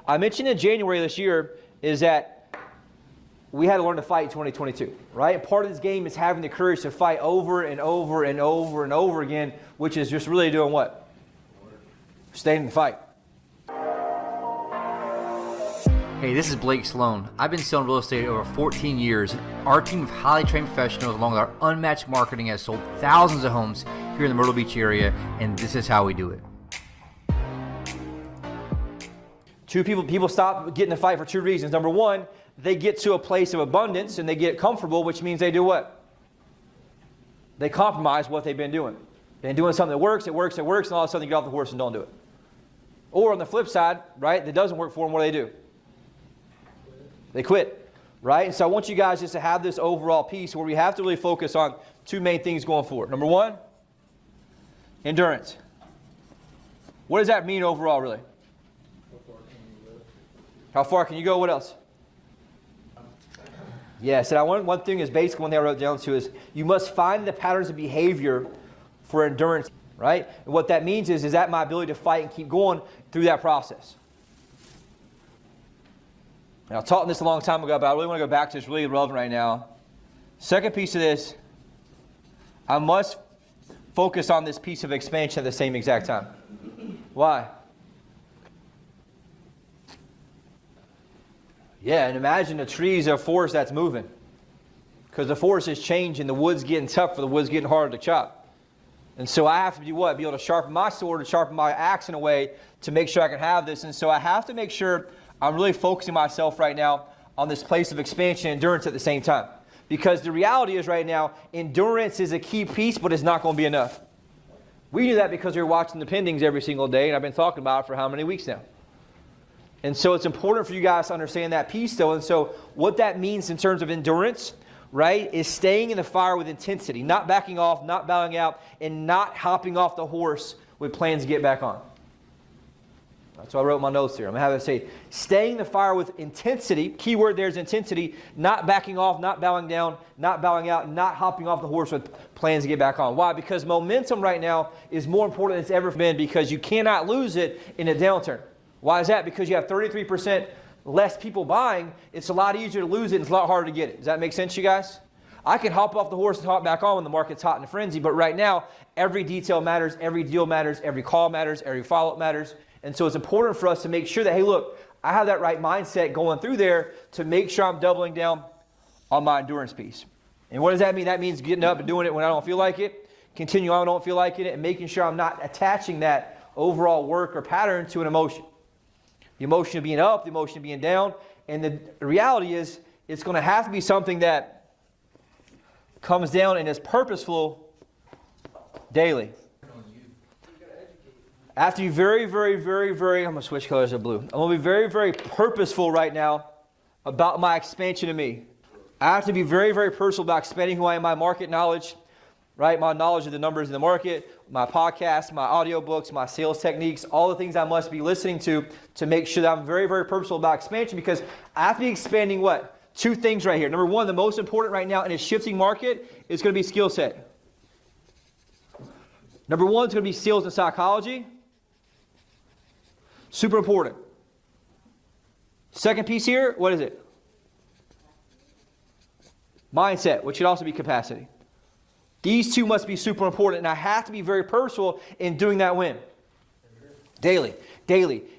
I mentioned in January this year is that we had to learn to fight in 2022, right? Part of this game is having the courage to fight over and over and over and over again, which is just really doing what? Staying in the fight. Hey, this is Blake Sloan. I've been selling real estate over 14 years. Our team of highly trained professionals, along with our unmatched marketing, has sold thousands of homes here in the Myrtle Beach area, and this is how we do it. People stop getting to fight for two reasons. Number one, they get to a place of abundance and they get comfortable, which means they do what? They compromise what they've been doing. They've been doing something that works, and all of a sudden they get off the horse and don't do it. Or on the flip side, right, that doesn't work for them, what do? They quit, right? And so I want you guys just to have this overall piece where we have to really focus on two main things going forward. Number one, endurance. What does that mean overall, really? How far can you go? What else? Yeah, so one thing is basically one thing I wrote down to is you must find the patterns of behavior for endurance, right? And what that means is that my ability to fight and keep going through that process. Now, I taught this a long time ago, but I really want to go back to this, really relevant right now. Second piece of this, I must focus on this piece of expansion at the same exact time. Why? Yeah, and imagine the trees are a forest that's moving. Because the forest is changing, the wood's getting tougher, the wood's getting harder to chop. And so I have to do what? Be able to sharpen my sword, to sharpen my axe in a way to make sure I can have this. And so I have to make sure I'm really focusing myself right now on this place of expansion and endurance at the same time. Because the reality is right now, endurance is a key piece, but it's not going to be enough. We knew that because we were watching the pendings every single day, and I've been talking about it for how many weeks now? And so it's important for you guys to understand that piece, though. And so what that means in terms of endurance, right, is staying in the fire with intensity, not backing off, not bowing out, and not hopping off the horse with plans to get back on. That's why I wrote my notes here. I'm going to have it say, staying in the fire with intensity, key word there is intensity, not backing off, not bowing down, not bowing out, not hopping off the horse with plans to get back on. Why? Because momentum right now is more important than it's ever been because you cannot lose it in a downturn. Why is that? Because you have 33% less people buying. It's a lot easier to lose it and it's a lot harder to get it. Does that make sense, you guys? I can hop off the horse and hop back on when the market's hot and a frenzy, but right now, every detail matters, every deal matters, every call matters, every follow-up matters. And so it's important for us to make sure that, hey, look, I have that right mindset going through there to make sure I'm doubling down on my endurance piece. And what does that mean? That means getting up and doing it when I don't feel like it, continue on when I don't feel like it, and making sure I'm not attaching that overall work or pattern to an emotion. The emotion of being up, the emotion of being down. And the reality is it's going to have to be something that comes down and is purposeful daily. I have to be very, very, very, very, I'm going to switch colors to blue. I'm going to be very, very purposeful right now about my expansion of me. I have to be very, very personal about expanding who I am, my market knowledge, right? My knowledge of the numbers in the market, my podcast, my audiobooks, my sales techniques, all the things I must be listening to make sure that I'm very, very purposeful about expansion because I have to be expanding what? Two things right here. Number one, the most important right now in a shifting market is going to be skill set. Number one is going to be sales and psychology. Super important. Second piece here, what is it? Mindset, which should also be capacity. These two must be super important, and I have to be very purposeful in doing that win. Daily.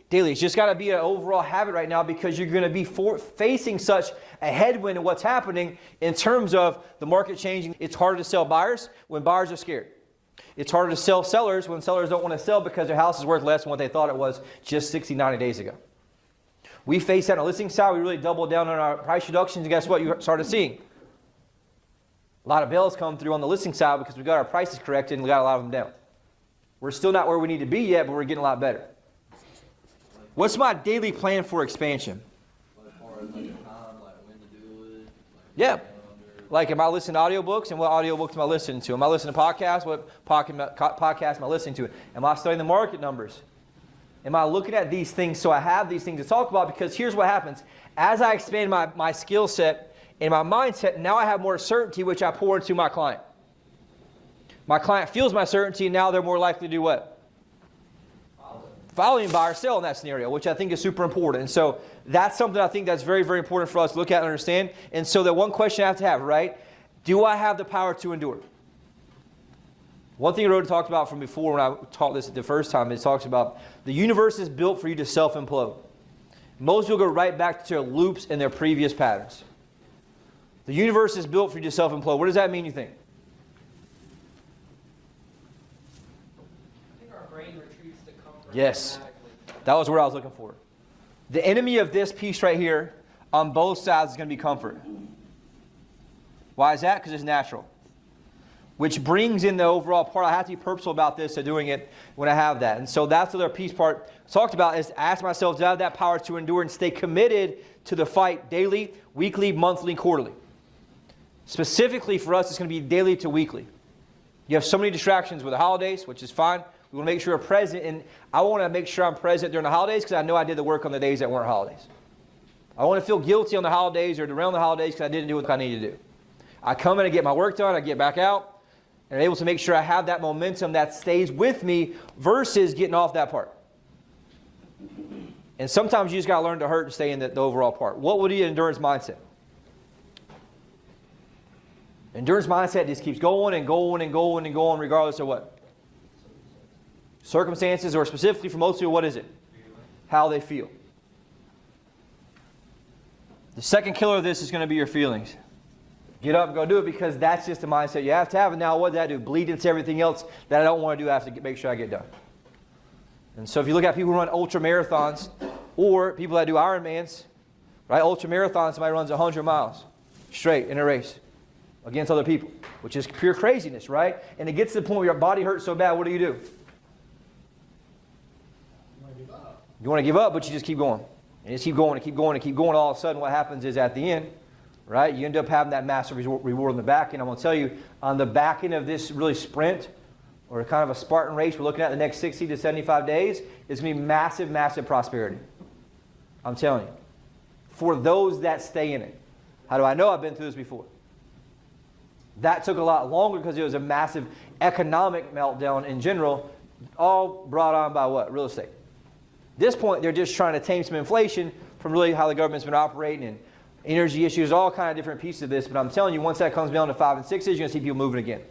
It's just got to be an overall habit right now because you're going to be facing such a headwind of what's happening in terms of the market changing. It's harder to sell buyers when buyers are scared. It's harder to sell sellers when sellers don't want to sell because their house is worth less than what they thought it was just 60, 90 days ago. We faced that on the listing side. We really doubled down on our price reductions, and guess what? You started seeing a lot of bills come through on the listing side because we got our prices corrected and we got a lot of them down. We're still not where we need to be yet, but we're getting a lot better. What's my daily plan for expansion? Yeah. Like, am I listening to audiobooks? And what audiobooks am I listening to? Am I listening to podcasts? What podcast am I listening to? Am I studying the market numbers? Am I looking at these things so I have these things to talk about? Because here's what happens. As I expand my skill set and my mindset, now I have more certainty, which I pour into my client. My client feels my certainty, and now they're more likely to do what? following buy or sell in that scenario, which I think is super important. And so that's something I think that's very, very important for us to look at and understand. And so the one question I have to have, right? Do I have the power to endure? One thing I wrote and talked about from before when I taught this the first time, it talks about the universe is built for you to self-implode. Most people go right back to their loops and their previous patterns. The universe is built for you to self-implode. What does that mean, you think? I think our brain retreats to comfort. Yes. automatically. That was what I was looking for. The enemy of this piece right here on both sides is going to be comfort. Why is that? Because it's natural. Which brings in the overall part. I have to be purposeful about this, so doing it when I have that. And so that's the other piece part talked about is ask myself, do I have that power to endure and stay committed to the fight daily, weekly, monthly, quarterly? Specifically for us, it's going to be daily to weekly. You have so many distractions with the holidays, which is fine. We want to make sure we're present, and I want to make sure I'm present during the holidays because I know I did the work on the days that weren't holidays. I want to feel guilty on the holidays or around the holidays because I didn't do what I needed to do. I come in and get my work done, I get back out, and I'm able to make sure I have that momentum that stays with me versus getting off that part. And sometimes you just got to learn to hurt and stay in the overall part. What would be an endurance mindset? Endurance mindset just keeps going and going and going and going regardless of what? Circumstances, or specifically for most people, what is it? How they feel. The second killer of this is going to be your feelings. Get up and go do it because that's just the mindset you have to have. And now what does that do? Bleed into everything else that I don't want to do. I have to make sure I get done. And so if you look at people who run ultra marathons or people that do Ironmans, right? Ultra marathon, somebody runs 100 miles straight in a race against other people, which is pure craziness, right? And it gets to the point where your body hurts so bad, what do? You want to give up, but you just keep going. And just keep going and keep going and keep going. All of a sudden what happens is at the end, right, you end up having that massive reward on the back end. I'm going to tell you, on the back end of this really sprint, or kind of a Spartan race we're looking at the next 60 to 75 days, is going to be massive, massive prosperity. I'm telling you. For those that stay in it. How do I know? I've been through this before. That took a lot longer because it was a massive economic meltdown in general, all brought on by what? Real estate. At this point, they're just trying to tame some inflation from really how the government's been operating and energy issues, all kind of different pieces of this. But I'm telling you, once that comes down to 5 and 6, you're going to see people moving again.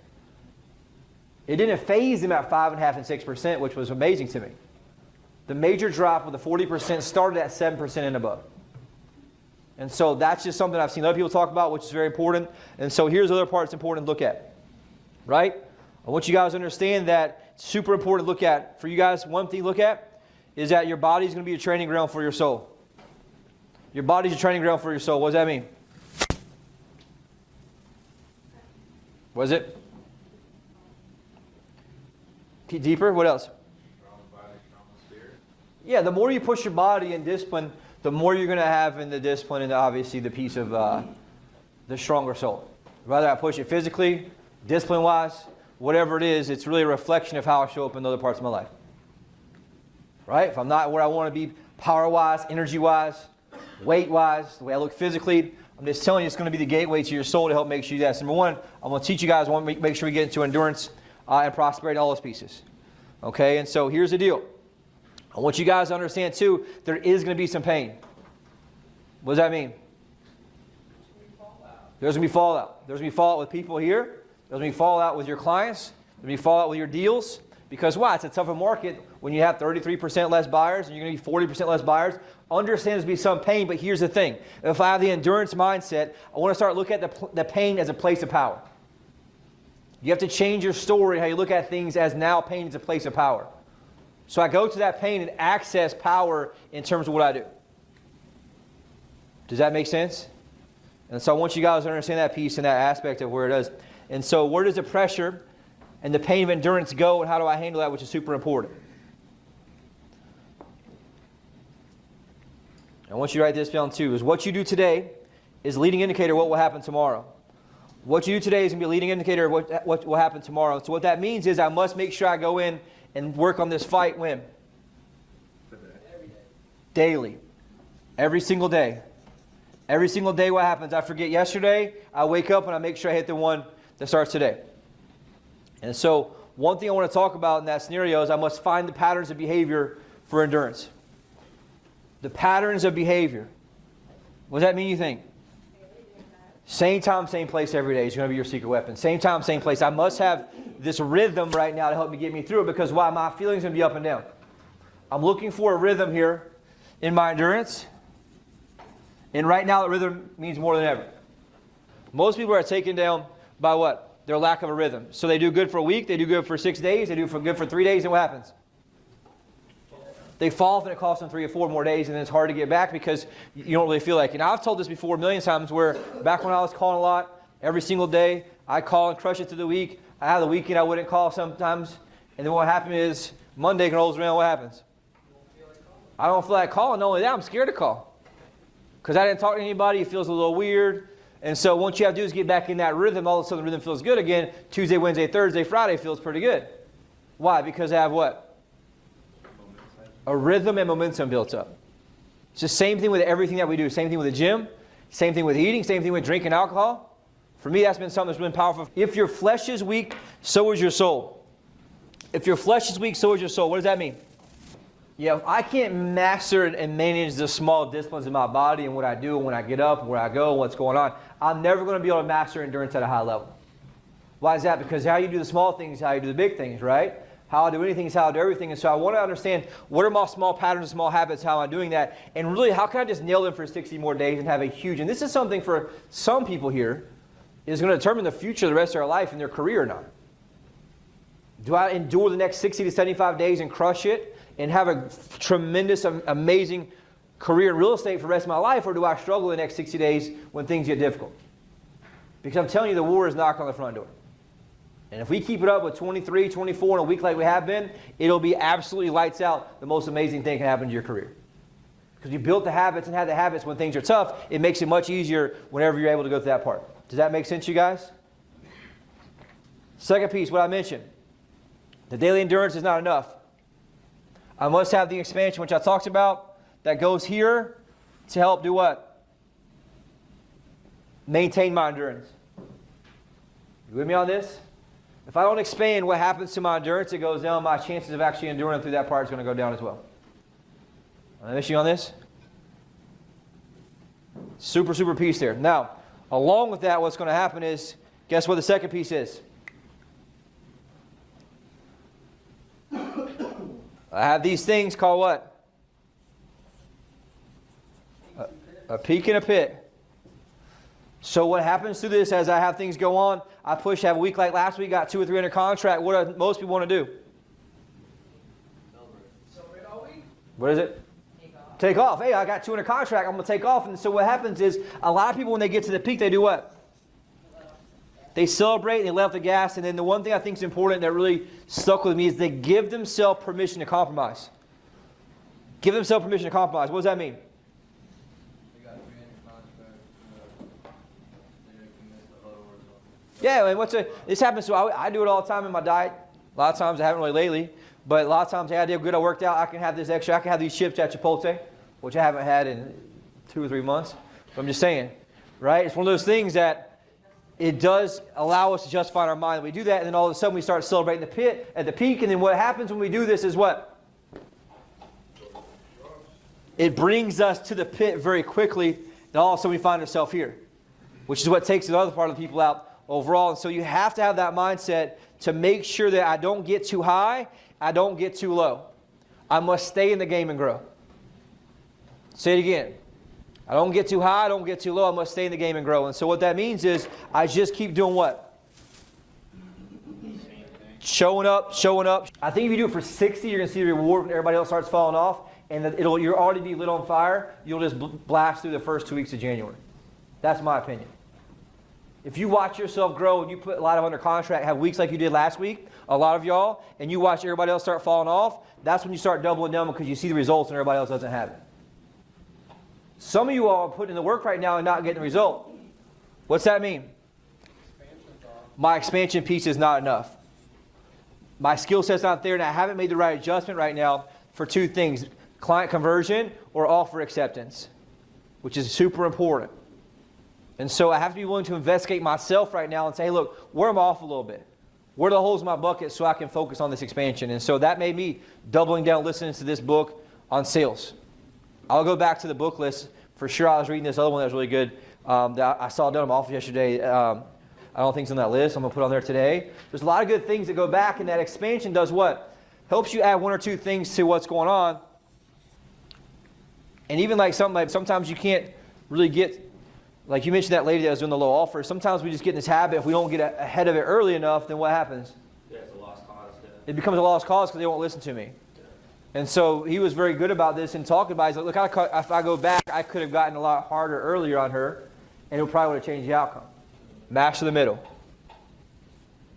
It didn't phase them at 5.5% and 6%, which was amazing to me. The major drop with the 40% started at 7% and above. And so that's just something I've seen other people talk about, which is very important. And so here's the other part that's important to look at. Right? I want you guys to understand that it's super important to look at. For you guys, one thing to look at is that your body is going to be a training ground for your soul. Your body's a training ground for your soul. What does that mean? What is it? Deeper? What else? Strong body, strong spirit. Yeah, the more you push your body in discipline, the more you're going to have in the discipline and obviously the piece of the stronger soul. Whether I push it physically, discipline-wise, whatever it is, it's really a reflection of how I show up in other parts of my life. Right? If I'm not where I want to be power-wise, energy-wise, weight-wise, the way I look physically, I'm just telling you it's going to be the gateway to your soul to help make sure you do that. So number one, I'm going to teach you guys, I want to make sure we get into endurance and prosperity, all those pieces. Okay, and so here's the deal. I want you guys to understand too, there is going to be some pain. What does that mean? There's going to be fallout. There's going to be fallout with people here. There's going to be fallout with your clients. There's going to be fallout with your deals. Because why? It's a tougher market when you have 33% less buyers and you're going to be 40% less buyers. Understand there's going to be some pain, but here's the thing. If I have the endurance mindset, I want to start looking at the pain as a place of power. You have to change your story, how you look at things as now pain is a place of power. So I go to that pain and access power in terms of what I do. Does that make sense? And so I want you guys to understand that piece and that aspect of where it is. And so where does the pressure and the pain of endurance go, and how do I handle that, which is super important. I want you to write this down too, is what you do today is a leading indicator of what will happen tomorrow. What you do today is going to be a leading indicator of what will happen tomorrow. So what that means is I must make sure I go in and work on this fight when? Every day. Daily. Every single day. Every single day what happens? I forget yesterday, I wake up and I make sure I hit the one that starts today. And so one thing I want to talk about in that scenario is I must find the patterns of behavior for endurance. The patterns of behavior. What does that mean, you think? Same time, same place every day is going to be your secret weapon. Same time, same place. I must have this rhythm right now to help me get me through it, because why? My feelings are going to be up and down. I'm looking for a rhythm here in my endurance. And right now, that rhythm means more than ever. Most people are taken down by what? Their lack of a rhythm. So they do good for a week, they do good for 6 days, they do good for 3 days, and what happens? They fall off, and it costs them 3 or 4 more days, and then it's hard to get back because you don't really feel like it. And I've told this before a million times, where back when I was calling a lot, every single day, I call and crush it through the week. I had the weekend I wouldn't call sometimes. And then what happened is, Monday rolls around, what happens? I don't feel like calling. Not only that, I'm scared to call. Because I didn't talk to anybody, it feels a little weird. And so once you have to do is get back in that rhythm, all of a sudden the rhythm feels good again. Tuesday, Wednesday, Thursday, Friday feels pretty good. Why? Because I have what? A rhythm and momentum built up. It's the same thing with everything that we do. Same thing with the gym. Same thing with eating. Same thing with drinking alcohol. For me, that's been something that's been powerful. If your flesh is weak, so is your soul. If your flesh is weak, so is your soul. What does that mean? Yeah, if I can't master and manage the small disciplines in my body and what I do and when I get up and where I go and what's going on, I'm never going to be able to master endurance at a high level. Why is that? Because how you do the small things is how you do the big things, right? How I do anything is how I do everything. And so I want to understand, what are my small patterns and small habits, how am I doing that? And really, how can I just nail them for 60 more days and have a huge... And this is something for some people here is going to determine the future of the rest of their life and their career or not. Do I endure the next 60 to 75 days and crush it and have a tremendous, amazing career in real estate for the rest of my life? Or do I struggle the next 60 days when things get difficult? Because I'm telling you, the war is knocking on the front door. And if we keep it up with 23, 24 in a week like we have been, it'll be absolutely lights out. The most amazing thing can happen to your career. Because you built the habits and had the habits when things are tough, it makes it much easier whenever you're able to go through that part. Does that make sense, you guys? Second piece, what I mentioned. The daily endurance is not enough. I must have the expansion, which I talked about, that goes here to help do what? Maintain my endurance. You with me on this? If I don't expand, what happens to my endurance? It goes down. My chances of actually enduring through that part is going to go down as well. Am I missing on this? Super, super piece there. Now, along with that, what's going to happen is, guess what the second piece is? I have these things called what? A peak and a pit. So what happens to this as I have things go on? I push, have a week like last week, got 2 or 3 under contract. What do most people want to do? Celebrate all week. What is it? Take off. Hey, I got 2 under contract. I'm going to take off. And so what happens is, a lot of people, when they get to the peak, they do what? They celebrate and they let off the gas. And then the one thing I think is important that really stuck with me is they give themselves permission to compromise. Give themselves permission to compromise. What does that mean? Yeah, and this happens. So I do it all the time in my diet. A lot of times I haven't really lately, but a lot of times, hey, I did good. I worked out. I can have this extra. I can have these chips at Chipotle, which I haven't had in 2 or 3 months. But I'm just saying, right? It's one of those things that it does allow us to justify in our mind that we do that, and then all of a sudden we start celebrating the pit at the peak. And then what happens when we do this is what? It brings us to the pit very quickly, and all of a sudden we find ourselves here, which is what takes the other part of the people out overall. And so you have to have that mindset to make sure that I don't get too high, I don't get too low. I must stay in the game and grow. Say it again. I don't get too high, I don't get too low, I must stay in the game and grow. And so what that means is I just keep doing what? Showing up, showing up. I think if you do it for 60, you're going to see the reward when everybody else starts falling off, and you'll already be lit on fire. You'll just blast through the first 2 weeks of January. That's my opinion. If you watch yourself grow and you put a lot of under contract, have weeks like you did last week, a lot of y'all, and you watch everybody else start falling off, that's when you start doubling down because you see the results and everybody else doesn't have it. Some of you all are putting in the work right now and not getting the result. What's that mean? My expansion piece is not enough. My skill set's not there, and I haven't made the right adjustment right now for 2 things: client conversion or offer acceptance, which is super important. And so I have to be willing to investigate myself right now and say, hey, look, where am I off a little bit? What are the holes in my bucket so I can focus on this expansion? And so that made me doubling down, listening to this book on sales. I'll go back to the book list. For sure, I was reading this other one that was really good that I saw done in my office yesterday. I don't think it's on that list. I'm going to put it on there today. There's a lot of good things that go back, and that expansion does what? Helps you add one or two things to what's going on. And even like something like sometimes you can't really get, like you mentioned that lady that was doing the low offer. Sometimes we just get in this habit. If we don't get ahead of it early enough, then what happens? Yeah, it's a lost cause. It becomes a lost cause because they won't listen to me. And so he was very good about this and talking about it. He's like, look, if I go back, I could have gotten a lot harder earlier on her, and it probably would have changed the outcome. Master the middle.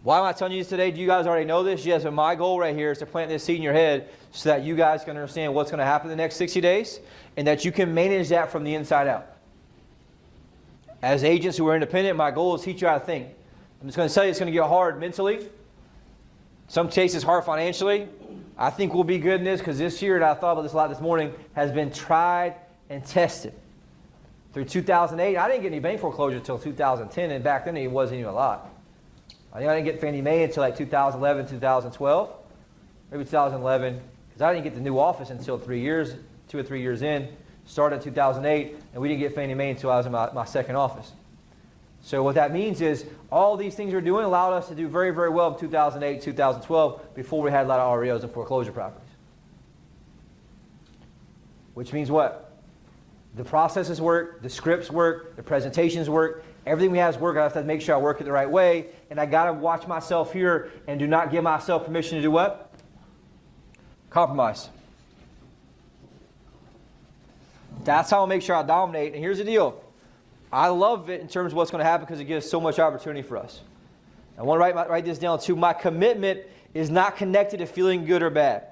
Why am I telling you this today? Do you guys already know this? Yes, but my goal right here is to plant this seed in your head so that you guys can understand what's going to happen in the next 60 days and that you can manage that from the inside out. As agents who are independent, my goal is to teach you how to think. I'm just going to tell you it's going to get hard mentally. Some cases hard financially. I think we'll be good in this because this year, and I thought about this a lot this morning, has been tried and tested. Through 2008, I didn't get any bank foreclosure until 2010, and back then it wasn't even a lot. I think I didn't get Fannie Mae until like 2011, 2012, maybe 2011, because I didn't get the new office until 2 or 3 years in. Started in 2008, and we didn't get Fannie Mae until I was in my second office. So what that means is all these things we're doing allowed us to do very, very well in 2008, 2012, before we had a lot of REOs and foreclosure properties. Which means what? The processes work, the scripts work, the presentations work, everything we have is work. I have to make sure I work it the right way, and I got to watch myself here and do not give myself permission to do what? Compromise. That's how I make sure I dominate. And here's the deal. I love it in terms of what's going to happen because it gives so much opportunity for us. I want to write this down too. My commitment is not connected to feeling good or bad.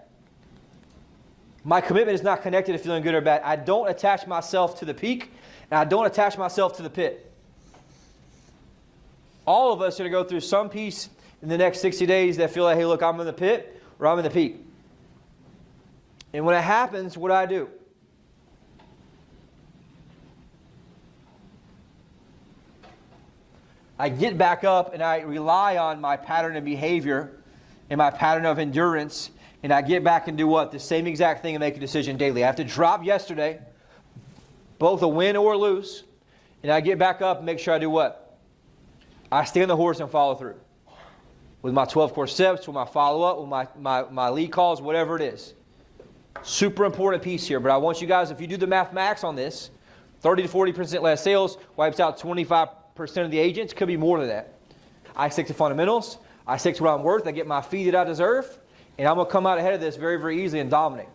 My commitment is not connected to feeling good or bad. I don't attach myself to the peak, and I don't attach myself to the pit. All of us are going to go through some piece in the next 60 days that feel like, hey, look, I'm in the pit or I'm in the peak. And when it happens, what do I do? I get back up and I rely on my pattern of behavior and my pattern of endurance, and I get back and do what? The same exact thing and make a decision daily. I have to drop yesterday, both a win or lose, and I get back up and make sure I do what? I stay on the horse and follow through. With my 12 core steps, with my follow-up, with my lead calls, whatever it is. Super important piece here, but I want you guys, if you do the mathematics on this, 30 to 40% less sales wipes out 25% of the agents. Could be more than that. I stick to fundamentals. I stick to what I'm worth. I get my fee that I deserve. And I'm going to come out ahead of this very, very easily and dominate.